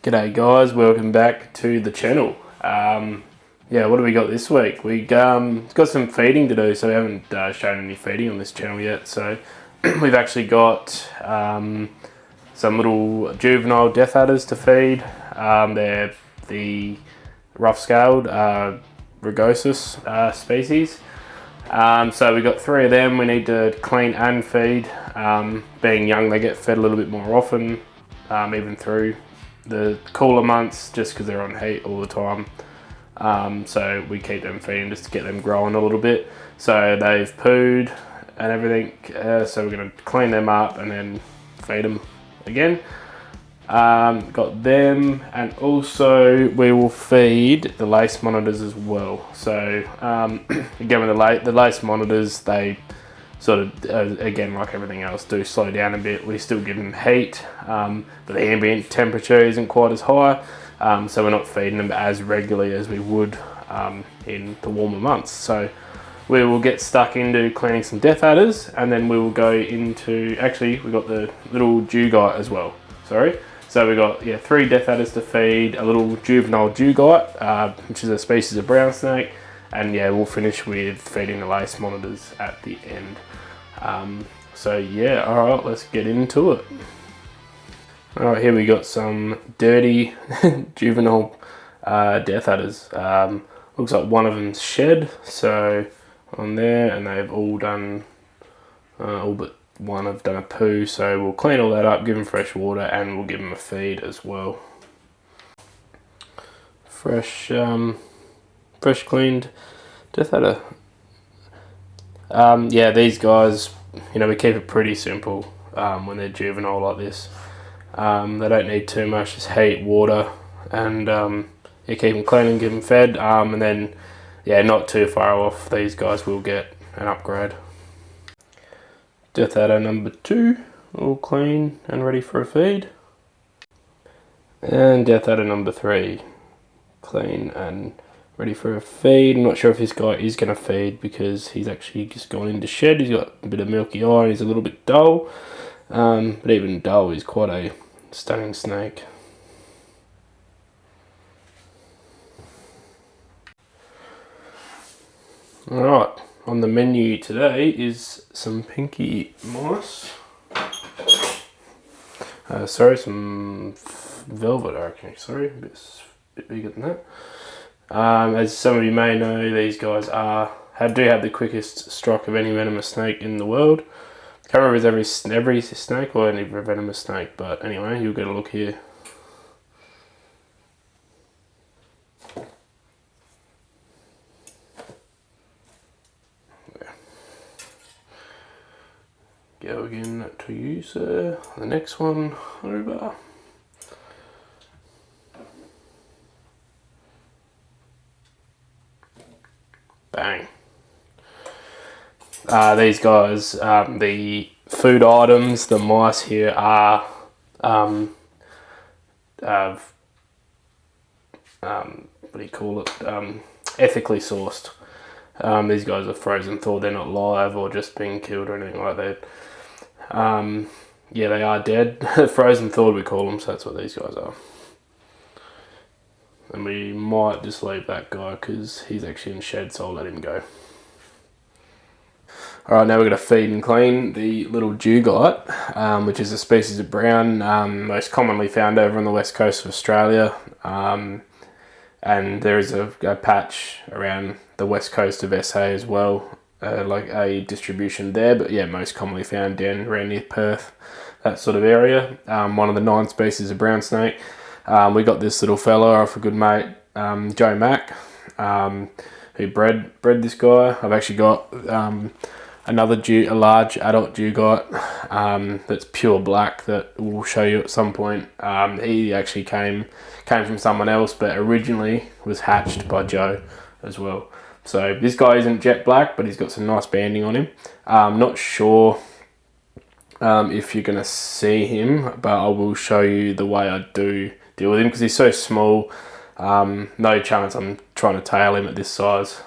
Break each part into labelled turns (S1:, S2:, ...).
S1: G'day guys, welcome back to the channel. Yeah, what do we got this week? We got some feeding to do, so we haven't shown any feeding on this channel yet. So we've actually got some little juvenile death adders to feed. They're the rough-scaled rugosus species. So we got 3 of them. We need to clean and feed. Being young, they get fed a little bit more often, even through the cooler months, just because they're on heat all the time. So we keep them feeding just to get them growing a little bit. So they've pooed and everything, so we're going to clean them up and then feed them again. Got them, and also we will feed the lace monitors as well. So again, with the lace monitors, they sort of, again, like everything else, do slow down a bit. We still give them heat, but the ambient temperature isn't quite as high, so we're not feeding them as regularly as we would in the warmer months. So we will get stuck into cleaning some death adders, and then we will go into, actually we got the little dugite as well, sorry. So we got 3 death adders to feed, a little juvenile dugite, which is a species of brown snake, and yeah, we'll finish with feeding the lace monitors at the end. So yeah, alright, let's get into it. Alright, here we got some dirty juvenile death adders. Looks like one of them's shed, so on there, and they've all done, all but one have done a poo, so we'll clean all that up, give them fresh water, and we'll give them a feed as well. Fresh cleaned death adder. Yeah, these guys, we keep it pretty simple when they're juvenile like this. They don't need too much, just heat, water, and keep them clean and give them fed, and then not too far off, these guys will get an upgrade. Death adder number 2, all clean and ready for a feed. And death adder number 3, clean and ready for a feed. I'm not sure if this guy is going to feed because he's actually just gone into shed. He's got a bit of milky eye, he's a little bit dull, but even dull, he's quite a stunning snake. Alright, on the menu today is some pinky mice. Some velvet, I reckon. Sorry, a bit bigger than that. As some of you may know, these guys do have the quickest strike of any venomous snake in the world. Can't remember if it's every snake or any venomous snake, but anyway, you'll get a look here. Go again to use the next one over. Bang. These guys, the food items, the mice here are what do you call it? Ethically sourced. These guys are frozen thawed, they're not live or just being killed or anything like that. They are dead. Frozen thawed we call them, so that's what these guys are. And we might just leave that guy because he's actually in shed, so I'll let him go. Alright, now we're going to feed and clean the little dugite, which is a species of brown, most commonly found over on the west coast of Australia. And there is a patch around the west coast of SA as well, like a distribution there, but yeah, most commonly found down around near Perth, that sort of area. One of the 9 species of brown snake. We got this little fella off a good mate, Joe Mack, who bred this guy. I've actually got a large adult dugite that's pure black that we'll show you at some point. He actually came from someone else, but originally was hatched by Joe as well. So this guy isn't jet black, but he's got some nice banding on him. I'm not sure if you're going to see him, but I will show you the way I do deal with him because he's so small. No chance I'm trying to tail him at this size.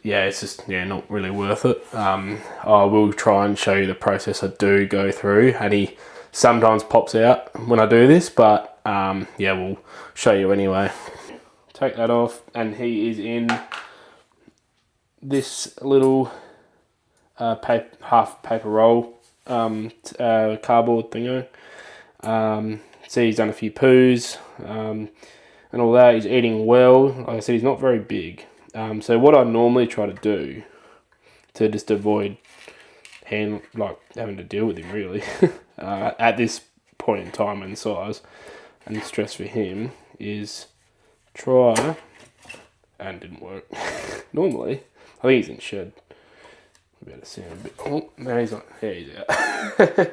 S1: It's just not really worth it. I will try and show you the process I do go through, and he sometimes pops out when I do this, but yeah, we'll show you anyway. Take that off, and he is in this little half paper roll cardboard thingo. See, he's done a few poos and all that. He's eating well. Like I said, he's not very big. So what I normally try to do to just avoid having to deal with him really at this point in time and size and stress for him is try, and didn't work. Normally, I think he's in shed. We better see him a bit. Oh, no, he's not. There he's out.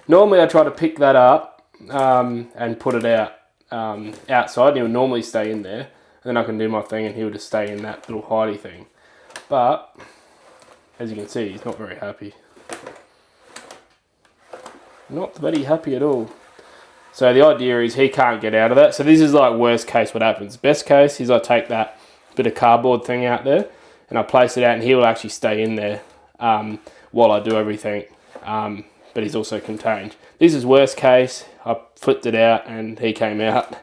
S1: Normally, I try to pick that up and put it out outside. And he would normally stay in there, and then I can do my thing, and he would just stay in that little hidey thing. But as you can see, he's not very happy. Not very happy at all. So the idea is he can't get out of that. So this is like worst case what happens. Best case is I take that bit of cardboard thing out there and I place it out, and he will actually stay in there while I do everything. But he's also contained. This is worst case. I flipped it out and he came out.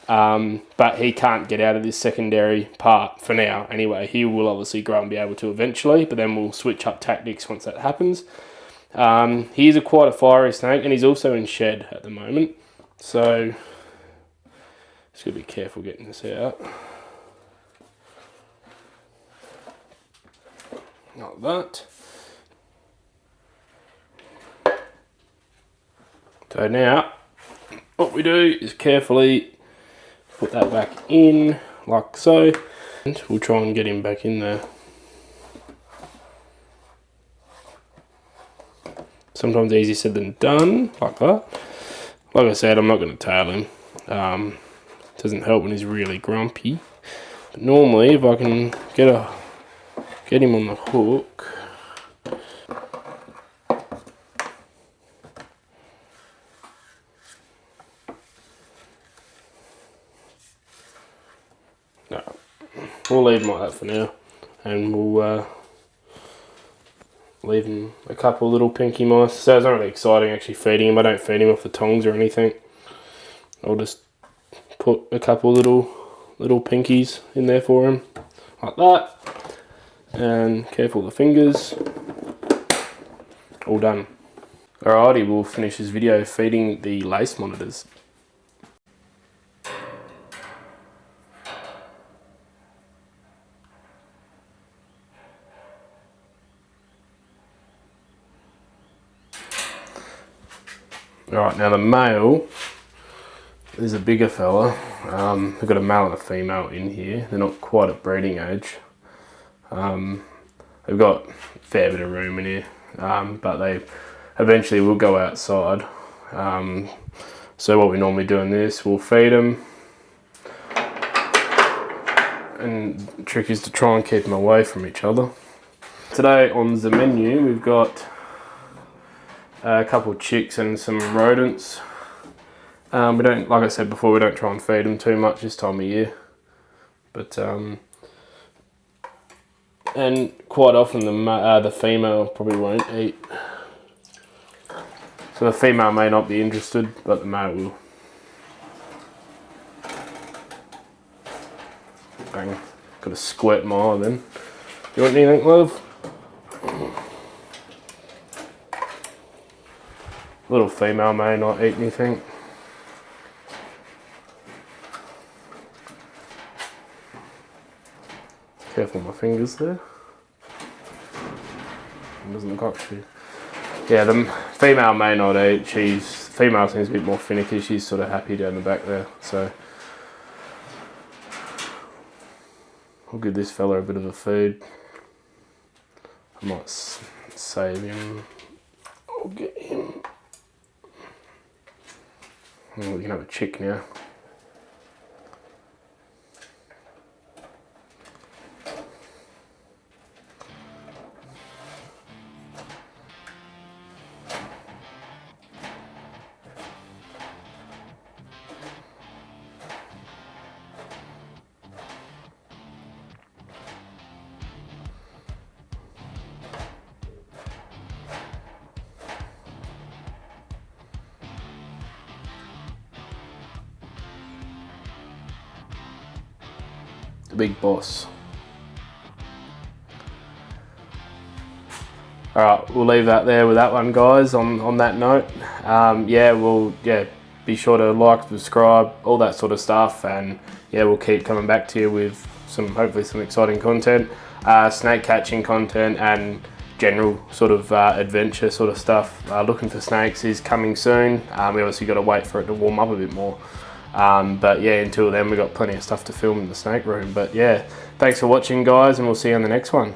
S1: But he can't get out of this secondary part for now. Anyway, he will obviously grow and be able to eventually, but then we'll switch up tactics once that happens. He is quite a fiery snake, and he's also in shed at the moment. So just gotta be careful getting this out. Like that. So now what we do is carefully put that back in like so, and we'll try and get him back in there. Sometimes easier said than done, like that. Like I said, I'm not going to tail him. Doesn't help when he's really grumpy. But normally, if I can get him on the hook. No, we'll leave him like that for now, and we'll leave him a couple little pinky mice. So it's not really exciting actually feeding him. I don't feed him off the tongs or anything. I'll just put a couple little pinkies in there for him, like that. And careful of the fingers. All done. Alrighty, we'll finish this video feeding the lace monitors. Alright, now the male is a bigger fella. We've got a male and a female in here. They're not quite at breeding age. They've got a fair bit of room in here, but they eventually will go outside. So what we normally do in this, we'll feed them. And the trick is to try and keep them away from each other. Today on the menu, we've got a couple of chicks and some rodents. We don't, like I said before, we don't try and feed them too much this time of year. But and quite often the female probably won't eat. So the female may not be interested, but the male will. Bang! Got a squirt in my eye then. You want anything, love? Little female may not eat anything. Careful with my fingers there. It doesn't look like she... Yeah, the female may not eat. Female seems a bit more finicky. She's sort of happy down the back there. So I'll give this fella a bit of a feed. I might save him. I'll get him. Oh, we can have a chick now. big boss. Alright, we'll leave that there with that one, guys, on that note. Be sure to like, subscribe, all that sort of stuff, and yeah, we'll keep coming back to you with hopefully some exciting content, snake catching content, and general sort of adventure sort of stuff. Looking for snakes is coming soon. We obviously got to wait for it to warm up a bit more. But yeah, until then, we've got plenty of stuff to film in the snake room. But yeah, thanks for watching, guys, and we'll see you on the next one.